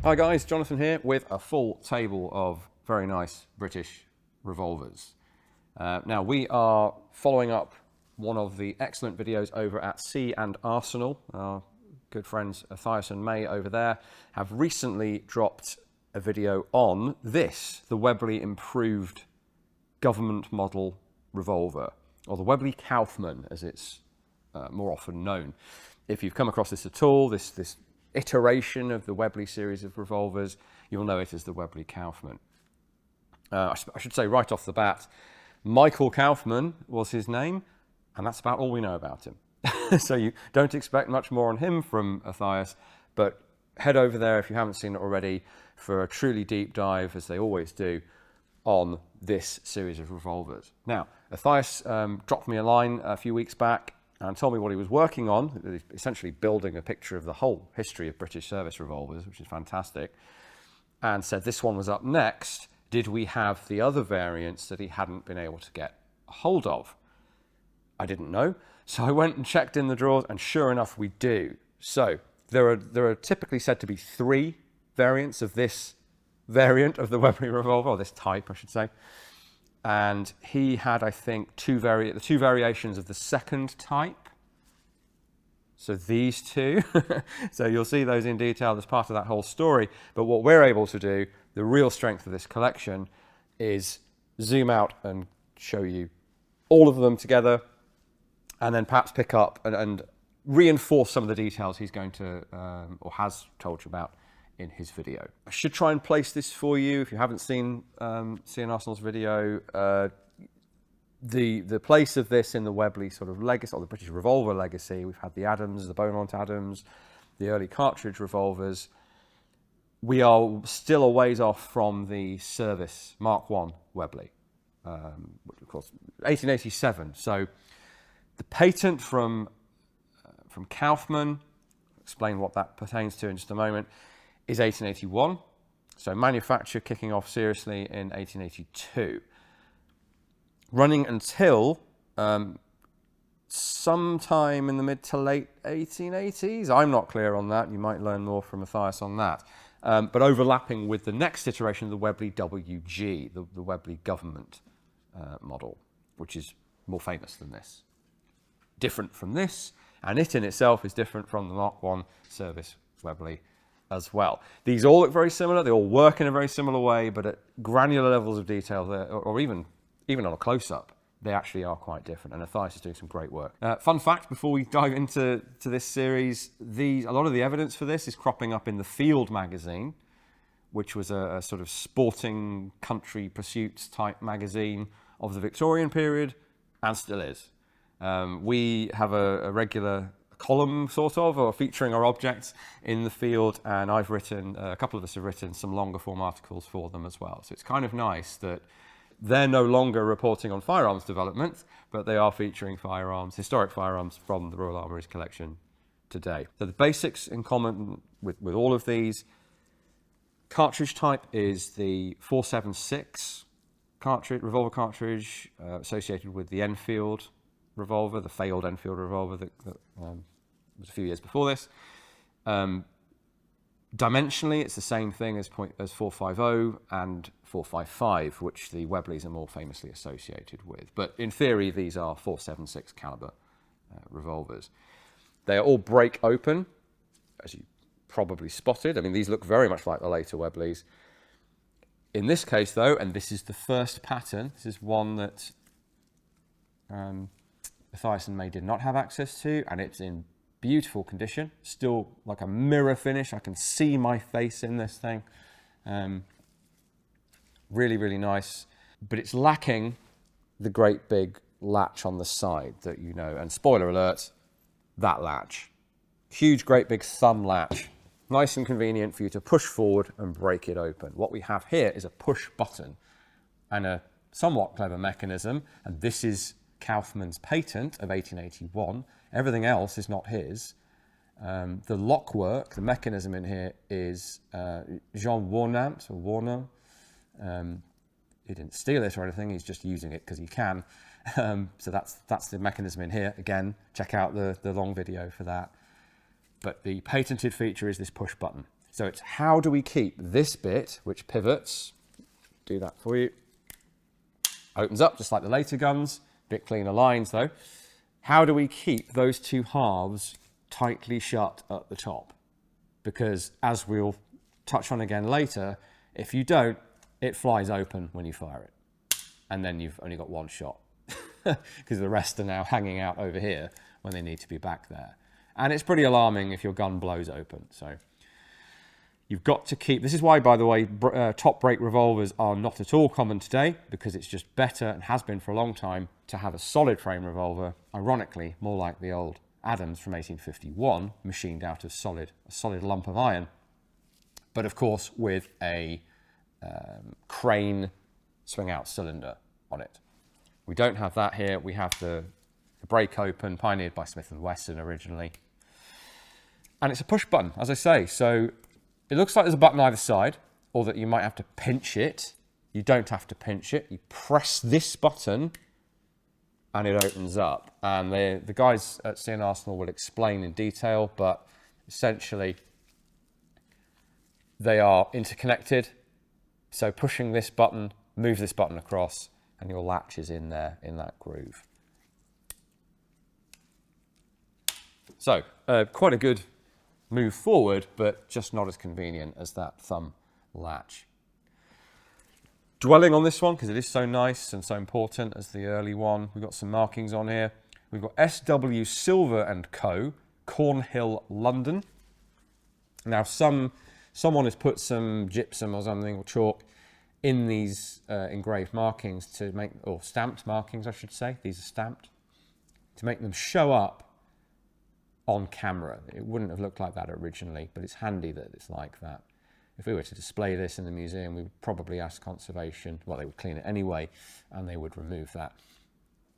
Hi guys, Jonathan here with a full table of very nice British revolvers. Now we are following up one of the excellent videos over at C&Rsenal. Our good friends Matthias and May over there have recently dropped a video on this, the Webley Improved Government Model Revolver, or the Webley Kaufmann as it's more often known. If you've come across this at all, this iteration of the Webley series of revolvers, you'll know it as the Webley Kaufmann. I should say right off the bat, Michael Kaufmann was his name, and that's about all we know about him. So you don't expect much more on him from Matthias, but head over there if you haven't seen it already for a truly deep dive, as they always do, on this series of revolvers. Now, Matthias dropped me a line a few weeks back and told me what he was working on, essentially building a picture of the whole history of British service revolvers, which is fantastic, and said this one was up next. Did we have the other variants that he hadn't been able to get a hold of? I didn't know, so I went and checked in the drawers, and sure enough, we do. So there are typically said to be 3 variants of this variant of the Webley revolver, or this type, I should say. And he had, I think, the two variations of the second type. So these two. So you'll see those in detail as part of that whole story. But what we're able to do, the real strength of this collection, is zoom out and show you all of them together, and then perhaps pick up and reinforce some of the details he's going to, or has told you about in his video. I should try and place this for you if you haven't seen C&Rsenal's video. The place of this in the Webley sort of legacy, or the British revolver legacy, we've had the Adams, the Beaumont Adams, the early cartridge revolvers. We are still a ways off from the service Mark I Webley, which of course 1887. So the patent from Kaufmann, explain what that pertains to in just a moment, is 1881, so manufacture kicking off seriously in 1882. Running until sometime in the mid to late 1880s. I'm not clear on that. You might learn more from Matthias on that. But overlapping with the next iteration of the Webley WG, the Webley Government model, which is more famous than this. Different from this, and it in itself is different from the Mark I service Webley as well. These all look very similar. They all work in a very similar way, but at granular levels of detail, or even on a close-up, they actually are quite different. And Matthias is doing some great work. Fun fact, before we dive into this series, a lot of the evidence for this is cropping up in the Field magazine, which was a sort of sporting country pursuits type magazine of the Victorian period, and still is. We have a regular column, sort of, or featuring our objects in the Field, and I've written, a couple of us have written some longer form articles for them as well. So it's kind of nice that they're no longer reporting on firearms development, but they are featuring firearms, historic firearms from the Royal Armouries collection today. So the basics in common with all of these: cartridge type is the 476 cartridge, revolver cartridge, associated with the Enfield revolver, the failed Enfield revolver that was a few years before this. Dimensionally, it's the same thing as 450 and 455, which the Webleys are more famously associated with. But in theory, these are 476 caliber revolvers. They are all break open, as you probably spotted. I mean, these look very much like the later Webleys. In this case, though, and this is the first pattern, this is one that Matthias and May did not have access to, and it's in beautiful condition, still like a mirror finish. I can see my face in this thing. Really, really nice, but it's lacking the great big latch on the side that you know, and spoiler alert, that latch. Huge, great big thumb latch, nice and convenient for you to push forward and break it open. What we have here is a push button and a somewhat clever mechanism, and this is Kaufmann's patent of 1881. Everything else is not his. The lockwork, the mechanism in here is Jean Warnant. He didn't steal it or anything, he's just using it because he can. So that's the mechanism in here. Again, check out the long video for that. But the patented feature is this push button. So it's how do we keep this bit, which pivots, do that for you, opens up just like the later guns, bit cleaner lines though. How do we keep those two halves tightly shut at the top? Because as we'll touch on again later, if you don't, it flies open when you fire it. And then you've only got one shot because the rest are now hanging out over here when they need to be back there. And it's pretty alarming if your gun blows open. So you've got to keep, this is why, by the way, top break revolvers are not at all common today, because it's just better, and has been for a long time, to have a solid frame revolver, ironically, more like the old Adams from 1851, machined out of a solid lump of iron, but of course with a crane swing out cylinder on it. We don't have that here. We have the break open, pioneered by Smith & Wesson originally. And it's a push button, as I say. So it looks like there's a button either side, or that you might have to pinch it. You don't have to pinch it. You press this button and it opens up. And the guys at C&Rsenal will explain in detail, but essentially they are interconnected. So pushing this button, move this button across, and your latch is in there, in that groove. So quite a good move forward, but just not as convenient as that thumb latch. Dwelling on this one, because it is so nice and so important as the early one, we've got some markings on here. We've got SW Silver & Co., Cornhill, London. Now someone has put some gypsum or something, or chalk, in these engraved markings to make, or stamped markings I should say, these are stamped, to make them show up on camera. It wouldn't have looked like that originally, but it's handy that it's like that. If we were to display this in the museum, we would probably ask conservation, well, they would clean it anyway, and they would remove that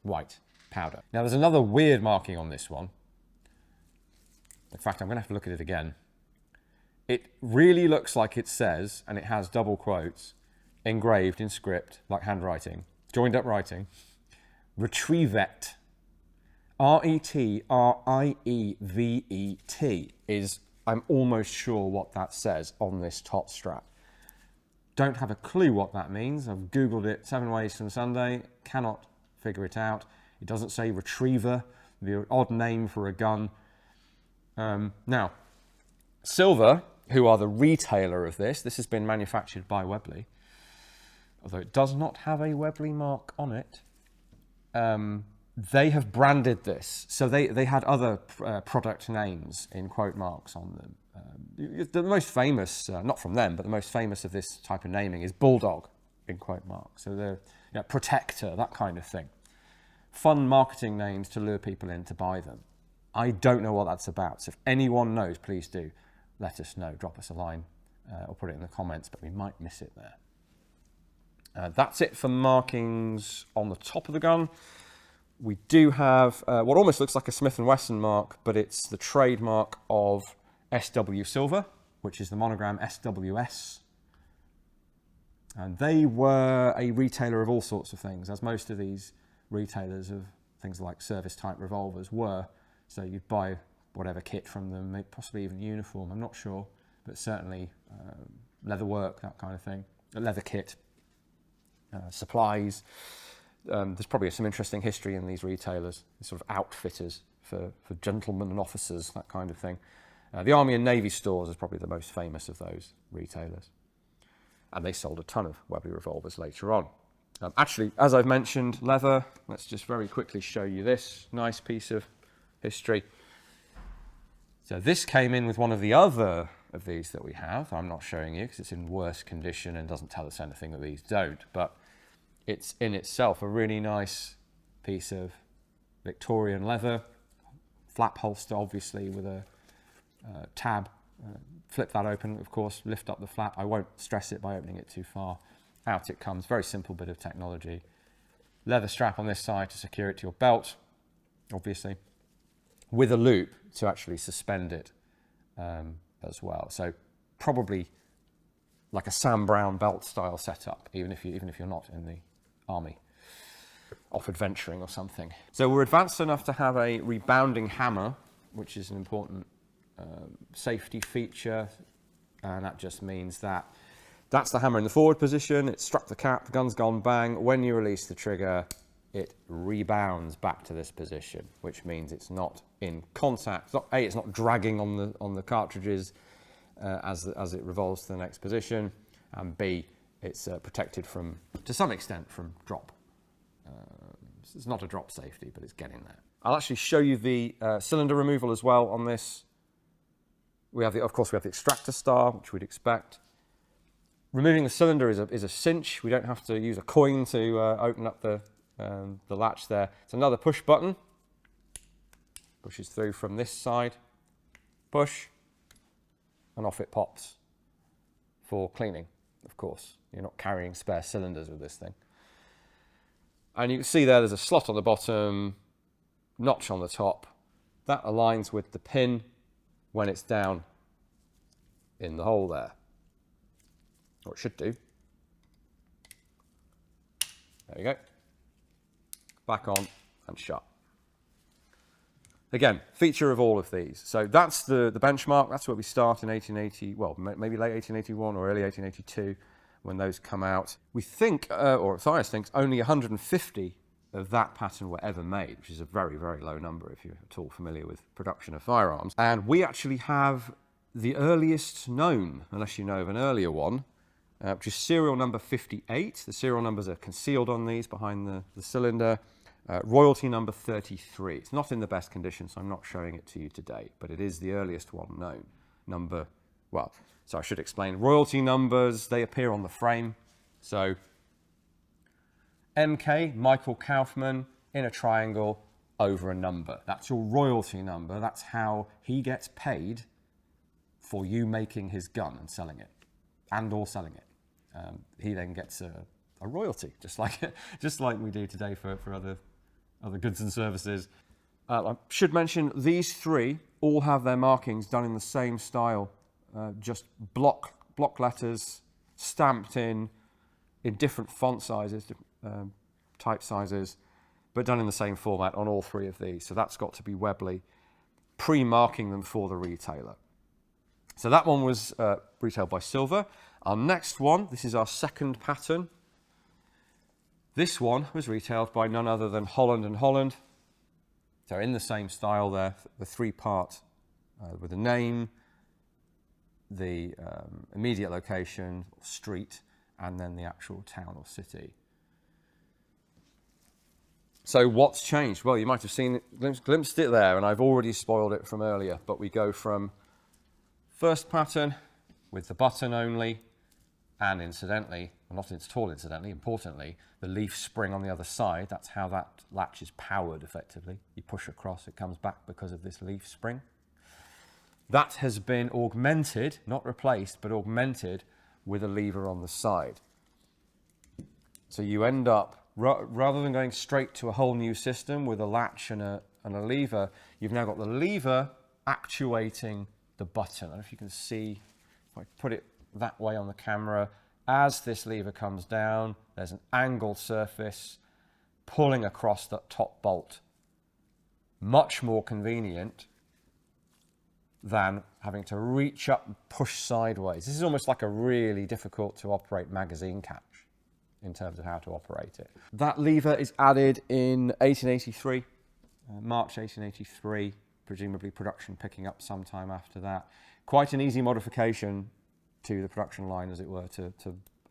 white powder. Now there's another weird marking on this one. In fact, I'm going to have to look at it again. It really looks like it says, and it has double quotes, engraved in script, like handwriting, joined up writing, Retrievet. R-E-T-R-I-E-V-E-T is, I'm almost sure what that says on this top strap. Don't have a clue what that means. I've Googled it 7 ways from Sunday, cannot figure it out. It doesn't say retriever, the odd name for a gun. Now, Silver, who are the retailer of this has been manufactured by Webley, although it does not have a Webley mark on it. They have branded this, so they had other product names in quote marks on them. The most famous, not from them, but the most famous of this type of naming is Bulldog in quote marks. So they're Protector, that kind of thing. Fun marketing names to lure people in to buy them. I don't know what that's about, so if anyone knows, please do let us know. Drop us a line or put it in the comments, but we might miss it there. That's it for markings on the top of the gun. We do have what almost looks like a Smith & Wesson mark, but it's the trademark of SW Silver, which is the monogram SWS. And they were a retailer of all sorts of things, as most of these retailers of things like service-type revolvers were. So you'd buy whatever kit from them, maybe possibly even uniform, I'm not sure, but certainly leather work, that kind of thing, a leather kit, supplies. There's probably some interesting history in these retailers, these sort of outfitters for gentlemen and officers, that kind of thing. The Army and Navy stores is probably the most famous of those retailers. And they sold a ton of Webley revolvers later on. Actually, as I've mentioned, leather, let's just very quickly show you this nice piece of history. So this came in with one of the other of these that we have. I'm not showing you because it's in worse condition and doesn't tell us anything that these don't, but it's in itself a really nice piece of Victorian leather, flap holster obviously with a tab. Flip that open, of course, lift up the flap. I won't stress it by opening it too far. Out it comes, very simple bit of technology. Leather strap on this side to secure it to your belt, obviously, with a loop to actually suspend it as well. So probably like a Sam Brown belt style setup, even if you're not in the army, off adventuring or something. So we're advanced enough to have a rebounding hammer, which is an important safety feature. And that just means that that's the hammer in the forward position. It struck the cap, the gun's gone bang. When you release the trigger, it rebounds back to this position, which means it's not in contact. It's not dragging on the cartridges as it revolves to the next position, and B, it's protected from, to some extent, from drop. It's not a drop safety, but it's getting there. I'll actually show you the cylinder removal as well on this. Of course, we have the extractor star, which we'd expect. Removing the cylinder is a cinch. We don't have to use a coin to open up the latch there. It's another push button. Pushes through from this side. Push, and off it pops for cleaning, of course. You're not carrying spare cylinders with this thing. And you can see there's a slot on the bottom, notch on the top. That aligns with the pin when it's down in the hole there. Or it should do. There you go. Back on and shut. Again, feature of all of these. So that's the benchmark. That's where we start in 1880, well, maybe late 1881 or early 1882 when those come out. We think, or Thias thinks, only 150 of that pattern were ever made, which is a very, very low number if you're at all familiar with production of firearms. And we actually have the earliest known, unless you know of an earlier one, which is serial number 58. The serial numbers are concealed on these behind the cylinder. Royalty number 33. It's not in the best condition, so I'm not showing it to you today, but it is the earliest one known. So I should explain. Royalty numbers, they appear on the frame. So MK, Michael Kaufmann, in a triangle over a number. That's your royalty number. That's how he gets paid for you making his gun and selling it, and or selling it. He then gets a royalty, just like we do today for other goods and services. I should mention these three all have their markings done in the same style, just block letters stamped in different font sizes, type sizes, but done in the same format on all three of these. So that's got to be Webley pre-marking them for the retailer. So that one was retailed by Silver. Our next one, this is our second pattern. This one was retailed by none other than Holland & Holland. So in the same style there, the three-part with the name, the immediate location, street, and then the actual town or city. So what's changed? Well, you might have seen it, glimpsed it there, and I've already spoiled it from earlier, but we go from first pattern with the button only, and incidentally, well, not at all incidentally, importantly, the leaf spring on the other side. That's how that latch is powered effectively. You push across, it comes back because of this leaf spring. That has been augmented, not replaced, but augmented with a lever on the side. So you end up, rather than going straight to a whole new system with a latch and a lever, you've now got the lever actuating the button. I don't know if you can see, if I put it that way on the camera, as this lever comes down, there's an angled surface pulling across that top bolt. Much more convenient than having to reach up and push sideways. This is almost like a really difficult to operate magazine catch in terms of how to operate it. That lever is added in 1883, March 1883, presumably production picking up sometime after that. Quite an easy modification to the production line, as it were, to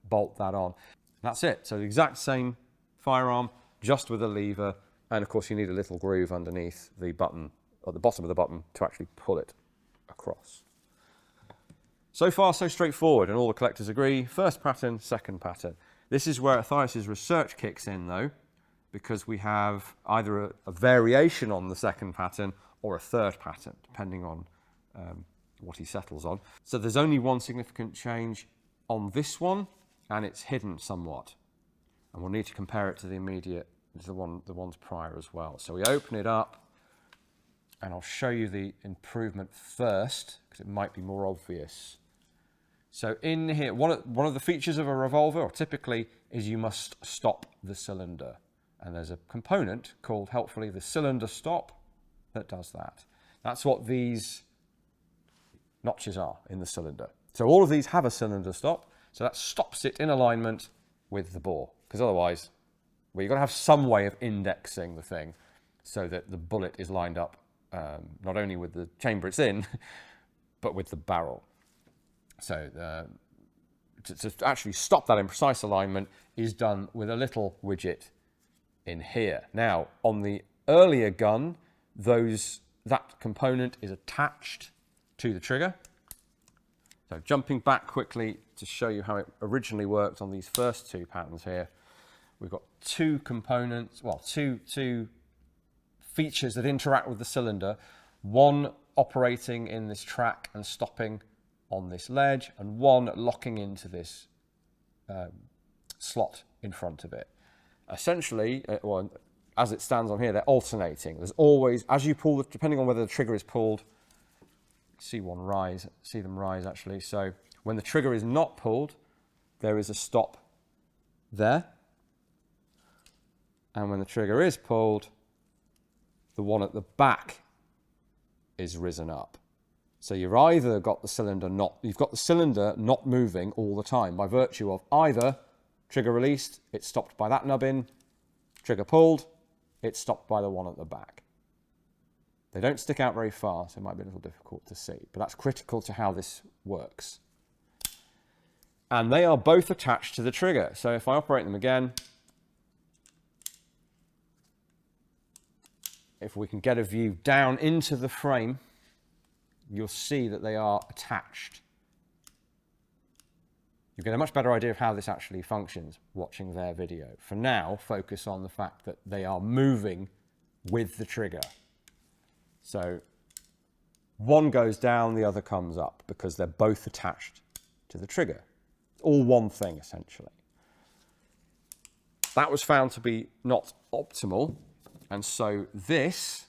bolt that on. That's it. So the exact same firearm, just with a lever, and of course you need a little groove underneath the button, or the bottom of the button, to actually pull it across. So far, so straightforward, and all the collectors agree. First pattern, second pattern. This is where Thias's research kicks in, though, because we have either a variation on the second pattern or a third pattern, depending on what he settles on. So there's only one significant change on this one, and it's hidden somewhat. And we'll need to compare it to the immediate, the ones prior as well. So we open it up, and I'll show you the improvement first, because it might be more obvious. So in here, one of the features of a revolver, or typically, is you must stop the cylinder. And there's a component called, helpfully, the cylinder stop that does that. That's what these notches are in the cylinder. So all of these have a cylinder stop, so that stops it in alignment with the bore, because otherwise, well, you've got to have some way of indexing the thing so that the bullet is lined up not only with the chamber it's in, but with the barrel. So to actually stop that in precise alignment is done with a little widget in here. Now, on the earlier gun, that component is attached to the trigger. So jumping back quickly to show you how it originally worked on these first two patterns here, we've got two components, well, two features that interact with the cylinder, one operating in this track and stopping on this ledge, and one locking into this slot in front of it. Essentially, well, as it stands on here, they're alternating. There's always, as you pull, depending on whether the trigger is pulled, see them rise actually. So when the trigger is not pulled, there is a stop there. And when the trigger is pulled, the one at the back is risen up. So you've either got the cylinder not moving all the time by virtue of either trigger released, it's stopped by that nubbin, trigger pulled, it's stopped by the one at the back. They don't stick out very far, so it might be a little difficult to see, but that's critical to how this works. And they are both attached to the trigger. So if I operate them again, if we can get a view down into the frame, you'll see that they are attached. You get a much better idea of how this actually functions watching their video. For now, focus on the fact that they are moving with the trigger. So one goes down, the other comes up, because they're both attached to the trigger. It's all one thing, essentially. That was found to be not optimal, and so this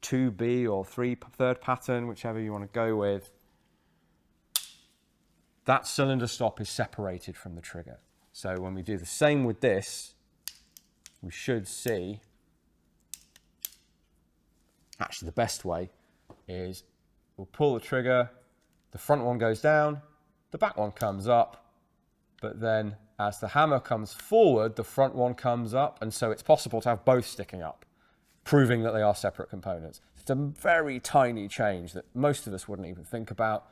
2B or third pattern, whichever you want to go with, that cylinder stop is separated from the trigger. So when we do the same with this, we should see, actually the best way is we'll pull the trigger, the front one goes down, the back one comes up, but then as the hammer comes forward, the front one comes up, and so it's possible to have both sticking up, proving that they are separate components. It's a very tiny change that most of us wouldn't even think about.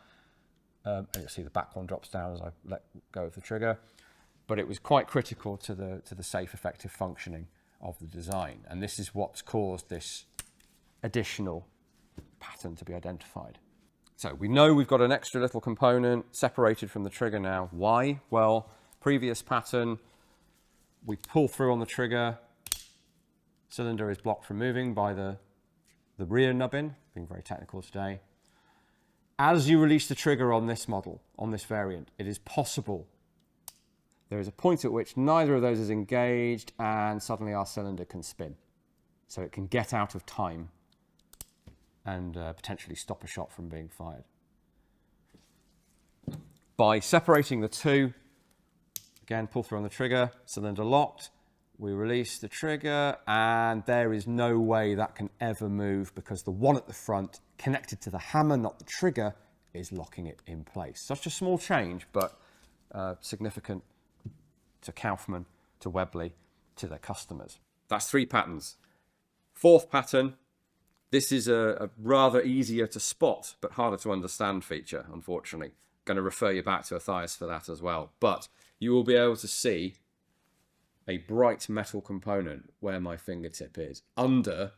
And you'll see the back one drops down as I let go of the trigger, but it was quite critical to the safe, effective functioning of the design. And this is what's caused this additional pattern to be identified. So we know we've got an extra little component separated from the trigger now. Why? Well, previous pattern, we pull through on the trigger, cylinder is blocked from moving by the rear nubbin, being very technical today. As you release the trigger on this model, on this variant, it is possible there is a point at which neither of those is engaged and suddenly our cylinder can spin. So it can get out of time and potentially stop a shot from being fired. By separating the two, again, pull through on the trigger, cylinder locked, we release the trigger, and there is no way that can ever move because the one at the front, connected to the hammer, not the trigger, is locking it in place. Such a small change, but significant to Kaufmann, to Webley, to their customers. That's 3 patterns. 4th pattern, this is a rather easier to spot, but harder to understand feature, unfortunately. Going to refer you back to Matthias for that as well. But you will be able to see a bright metal component where my fingertip is, under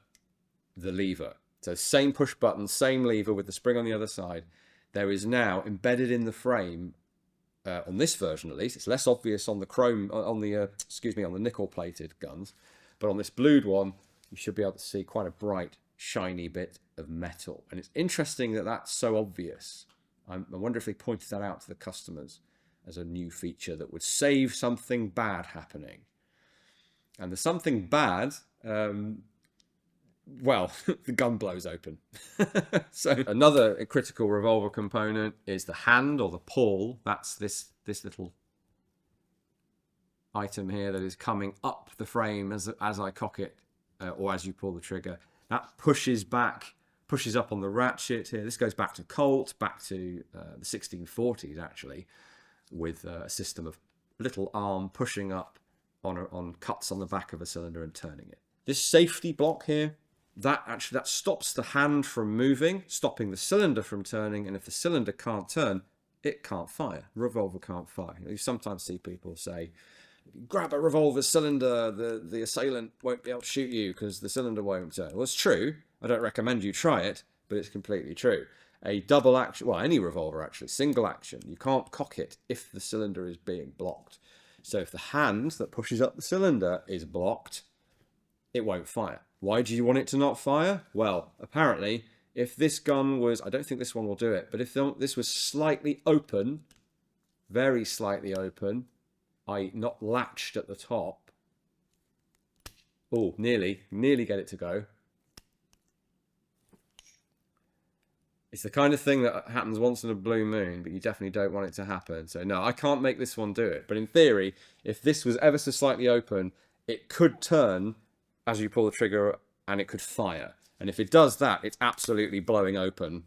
the lever. So same push button, same lever with the spring on the other side. There is now embedded in the frame, on this version at least, it's less obvious on the chrome, on the nickel plated guns, but on this blued one, you should be able to see quite a bright, shiny bit of metal. And it's interesting that that's so obvious. I wonder if they pointed that out to the customers as a new feature that would save something bad happening. And the something bad, well, the gun blows open. So another critical revolver component is the hand or the pawl. That's this little item here that is coming up the frame as I cock it, or as you pull the trigger. That pushes pushes up on the ratchet here. This goes back to Colt, back to the 1640s actually, with a system of little arm pushing up on cuts on the back of a cylinder and turning it. This safety block here, that stops the hand from moving, stopping the cylinder from turning, and if the cylinder can't turn, it can't fire. Revolver can't fire. You sometimes see people say, grab a revolver cylinder, the assailant won't be able to shoot you because the cylinder won't turn. Well, it's true. I don't recommend you try it, but it's completely true. A double action, well, any revolver actually, single action, you can't cock it if the cylinder is being blocked. So if the hand that pushes up the cylinder is blocked, it won't fire. Why do you want it to not fire? Well, apparently, if this gun was, I don't think this one will do it, but if this was slightly open, very slightly open, i.e. not latched at the top, oh, nearly get it to go. It's the kind of thing that happens once in a blue moon, but you definitely don't want it to happen. So no, I can't make this one do it. But in theory, if this was ever so slightly open, it could turn as you pull the trigger and it could fire. And if it does that, it's absolutely blowing open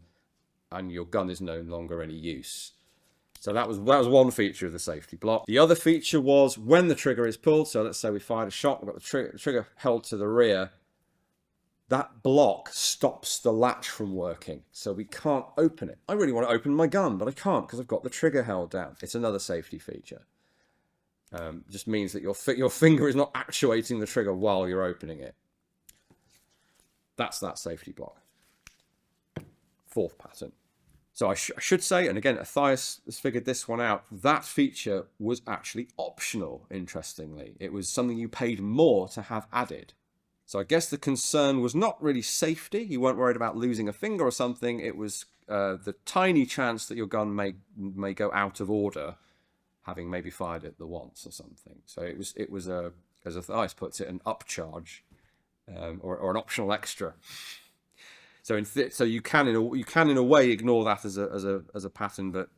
and your gun is no longer any use. So that was one feature of the safety block. The other feature was when the trigger is pulled, so let's say we fired a shot, we've got the trigger held to the rear, that block stops the latch from working, so we can't open it. I really want to open my gun, but I can't because I've got the trigger held down. It's another safety feature. Just means that your finger is not actuating the trigger while you're opening it. That's that safety block. Fourth pattern. So I should say, and again, Matthias has figured this one out, that feature was actually optional, interestingly. It was something you paid more to have added. So I guess the concern was not really safety. You weren't worried about losing a finger or something. It was the tiny chance that your gun may go out of order, having maybe fired it the once or something. So it was a, as Matthias puts it, an upcharge or an optional extra. So so you can in a way ignore that as a pattern, but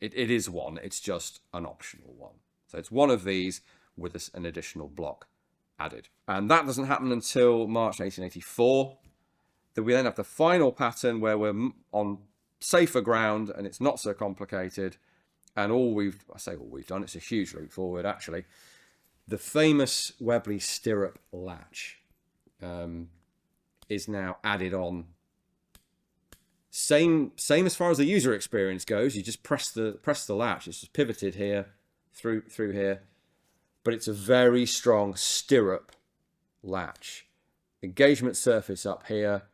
it is one. It's just an optional one. So it's one of these with an additional block added. And that doesn't happen until March 1884. Then we have the final pattern where we're on safer ground and it's not so complicated. And all we've done, it's a huge leap forward actually. The famous Webley stirrup latch is now added on. Same as far as the user experience goes. You just press the latch. It's just pivoted here through here. But it's a very strong stirrup latch. Engagement surface up here.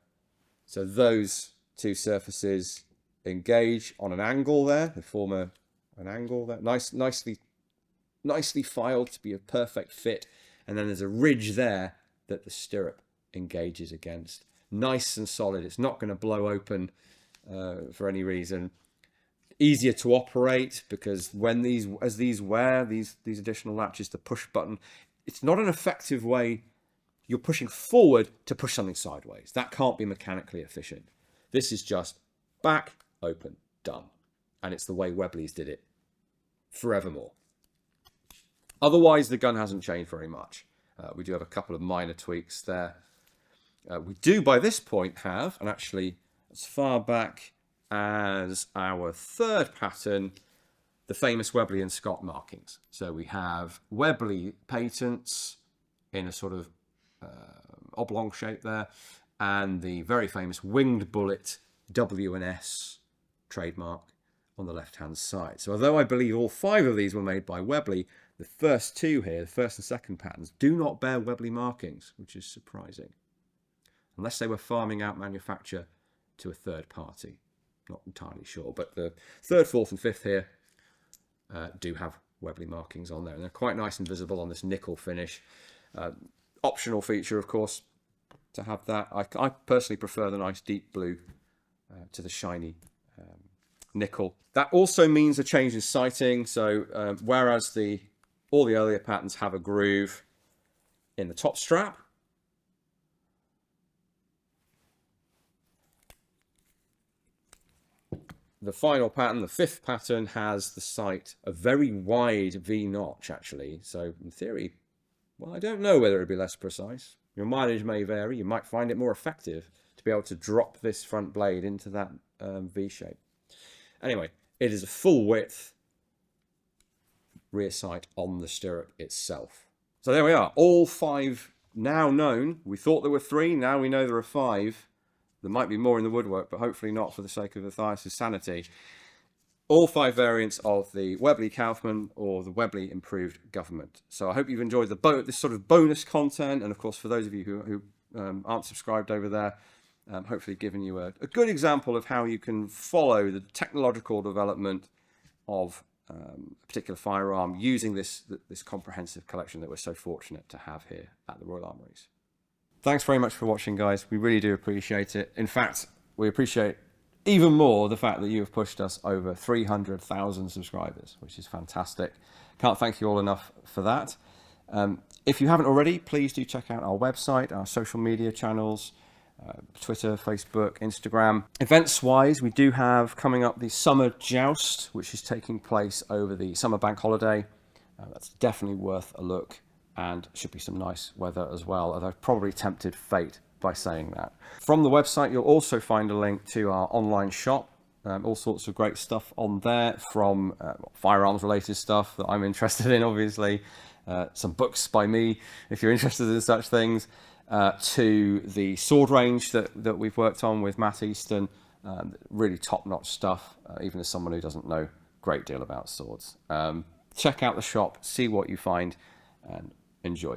So those two surfaces engage on an angle there. They form an angle there. Nicely filed to be a perfect fit. And then there's a ridge there that the stirrup engages against. Nice and solid. It's not going to blow open for any reason. Easier to operate because when these additional latches, the push button, it's not an effective way. You're pushing forward to push something sideways. That can't be mechanically efficient. This is just back, open, done. And it's the way Webley's did it forevermore. Otherwise, the gun hasn't changed very much. We do have a couple of minor tweaks there. We do by this point have, and actually as far back as our third pattern, the famous Webley and Scott markings. So we have Webley patents in a sort of oblong shape there, and the very famous winged bullet W&S trademark on the left-hand side. So although I believe all 5 of these were made by Webley, the first 2 here, the first and second patterns, do not bear Webley markings, which is surprising. Unless they were farming out manufacture to a third party. Not entirely sure, but the 3rd, 4th and 5th here do have Webley markings on there, and they're quite nice and visible on this nickel finish. Optional feature, of course, to have that. I personally prefer the nice deep blue to the shiny nickel. That also means a change in sighting. So whereas all the earlier patterns have a groove in the top strap, the final pattern, the 5th pattern, has the sight a very wide V notch actually. So in theory, well, I don't know whether it'd be less precise. Your mileage may vary. You might find it more effective to to be able to drop this front blade into that V shape. Anyway, it is a full width rear sight on the stirrup itself. So there we are, all 5 now known. We thought there were 3, now we know there are 5. There might be more in the woodwork, but hopefully not for the sake of Matthias's sanity. All 5 variants of the Webley Kaufmann or the Webley Improved Government. So I hope you've enjoyed this sort of bonus content, and of course for those of you who aren't subscribed over there, hopefully giving you a good example of how you can follow the technological development of a particular firearm using this comprehensive collection that we're so fortunate to have here at the Royal Armouries. Thanks very much for watching, guys. We really do appreciate it. In fact, we appreciate even more the fact that you have pushed us over 300,000 subscribers, which is fantastic. Can't thank you all enough for that. If you haven't already, please do check out our website, our social media channels, Twitter, Facebook, Instagram. Events-wise, we do have coming up the Summer Joust, which is taking place over the summer bank holiday. That's definitely worth a look, and should be some nice weather as well, although I've probably tempted fate by saying that. From the website, you'll also find a link to our online shop. All sorts of great stuff on there, from firearms related stuff that I'm interested in, obviously, some books by me if you're interested in such things, to the sword range that we've worked on with Matt Easton. Really top-notch stuff, even as someone who doesn't know a great deal about swords. Check out the shop, see what you find, and enjoy.